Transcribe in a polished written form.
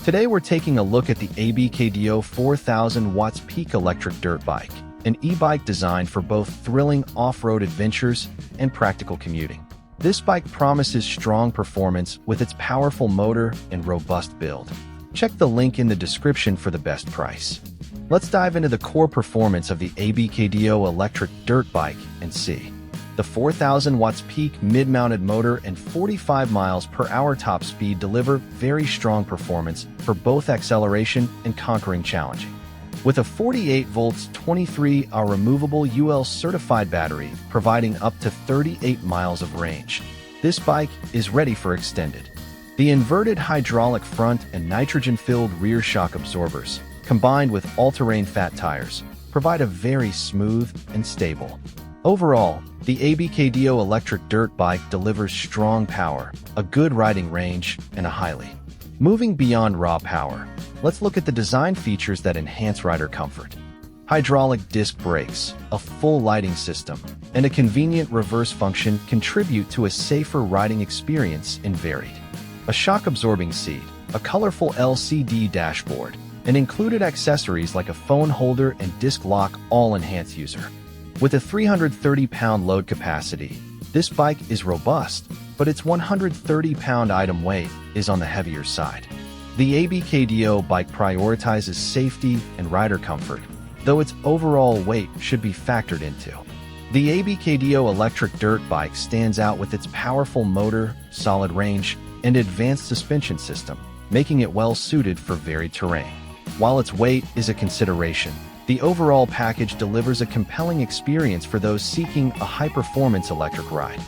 Today we're taking a look at the ABKDO 4000 watts peak electric dirt bike, an e-bike designed for both thrilling off-road adventures and practical commuting. This bike promises strong performance with its powerful motor and robust build. Check the link in the description for the best price. Let's dive into the core performance of the ABKDO electric dirt bike and see. The 4000 watts peak mid-mounted motor and 45 miles per hour top speed deliver very strong performance for both acceleration and conquering challenging. With a 48 volts 23Ah removable UL certified battery providing up to 38 miles of range, this bike is ready for extended. The inverted hydraulic front and nitrogen-filled rear shock absorbers, combined with all-terrain fat tires, provide a very smooth and stable. Overall, the ABKDO electric dirt bike delivers strong power, a good riding range, and a highly. Moving beyond raw power, let's look at the design features that enhance rider comfort. Hydraulic disc brakes, a full lighting system, and a convenient reverse function contribute to a safer riding experience in varied. A shock-absorbing seat, a colorful LCD dashboard, and included accessories like a phone holder and disc lock all enhance user. With a 330-pound load capacity, this bike is robust, but its 130-pound item weight is on the heavier side. The ABKDO bike prioritizes safety and rider comfort, though its overall weight should be factored into. The ABKDO electric dirt bike stands out with its powerful motor, solid range, and advanced suspension system, making it well suited for varied terrain. While its weight is a consideration, the overall package delivers a compelling experience for those seeking a high-performance electric ride.